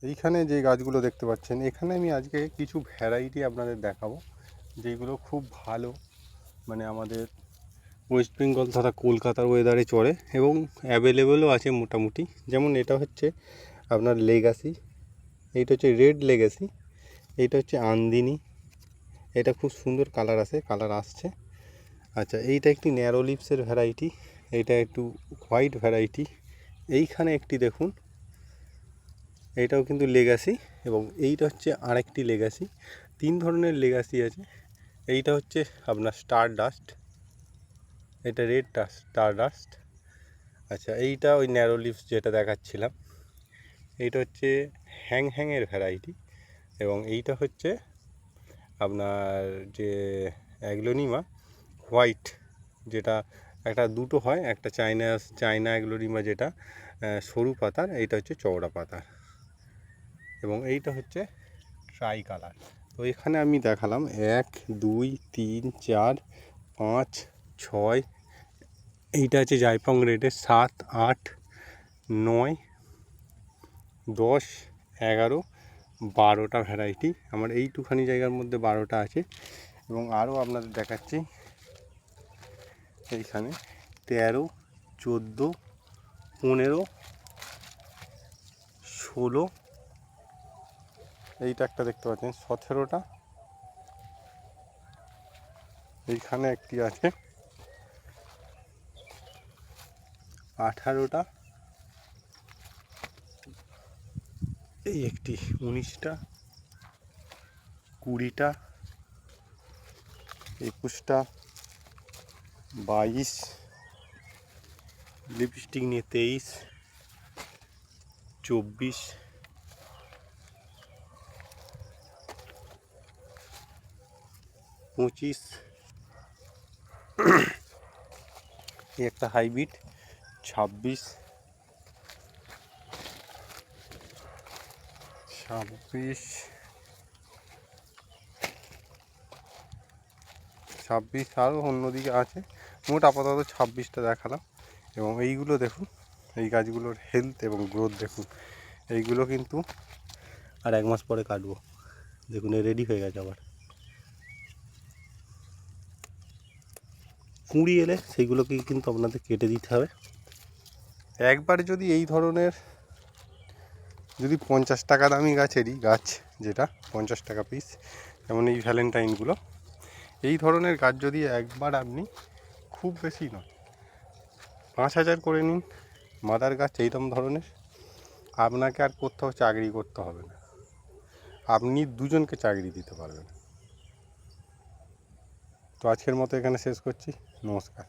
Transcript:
এইখানে যে গাছগুলো দেখতে পাচ্ছেন, এখানে আমি আজকে কিছু ভ্যারাইটি আপনাদের দেখাবো, যেগুলো খুব ভালো, মানে আমাদের ওয়েস্ট বেঙ্গল তথা কলকাতার ওয়েদারে চড়ে এবং অ্যাভেলেবেলও আছে মোটামুটি। যেমন এটা হচ্ছে আপনার লেগাসি, এইটা হচ্ছে রেড লেগাসি, এইটা হচ্ছে আন্দিনী, এটা খুব সুন্দর কালার আসছে। আচ্ছা, এইটা একটি ন্যারো লিপসের ভ্যারাইটি, এইটা একটু হোয়াইট ভ্যারাইটি। এইখানে একটি দেখুন, এইটাও কিন্তু লেগাসি, এবং এইটা হচ্ছে আরেকটি লেগাসি। 3 ধরনের লেগাসি আছে। এইটা হচ্ছে আপনার স্টার ডাস্ট, এটা রেড স্টার ডাস্ট। আচ্ছা, এইটা ওই ন্যারো লিপস যেটা দেখাচ্ছিলাম, এইটা হচ্ছে হ্যাংয়ের ভ্যারাইটি, এবং এইটা হচ্ছে আপনার যে অ্যাগ্লোনিমা হোয়াইট, যেটা একটা দুটো হয়, একটা চায়না অ্যাগ্লোনিমা যেটা সরু পাতার, এইটা হচ্ছে চওড়া পাতার, এবং এইটা হচ্ছে ট্রাই কালার। তো এখানে আমি দেখালাম 1 2 3 4 5 6, এইটা আছে জাইপং রেডের 7 8 9 10 11 12টা ভ্যারাইটি। আমার এইটুখানি জায়গার মধ্যে 12টা আছে, এবং আরও আপনাদের দেখাচ্ছি। এইখানে 13 14 15 16, এইটা একটা দেখতে পাচ্ছেন 17টা, এইখানে একটি আছে 18টা, এই একটি 19টা, 20টা, 21টা, 22, লিপস্টিক নিয়ে 23, 24, 25, এই একটা হাইব্রিড 26, 26 আরও অন্যদিকে আছে। মোট আপাতত 26টা দেখালাম। এবং এইগুলো দেখুন, এই গাছগুলোর হেলথ এবং গ্রোথ দেখুন। এইগুলো কিন্তু আর 1 মাস পরে কাটবো, দেখুন রেডি হয়ে গেছে। আবার কুঁড়ি এলে সেইগুলোকে কিন্তু আপনাদের কেটে দিতে হবে। একবার যদি এই ধরনের, যদি 50 টাকা দামি গাছেরই গাছ, যেটা 50 টাকা পিস, যেমন এই ভ্যালেন্টাইনগুলো, এই ধরনের গাছ যদি একবার আপনি, খুব বেশি নয় 5000 করে নিন মাদার গাছ এইরকম ধরনের, আপনাকে আর কোথাও চাকরি করতে হবে না, আপনি 2 জনকে চাকরি দিতে পারবেন। তো আজকের মতো এখানে শেষ করছি, নমস্কার।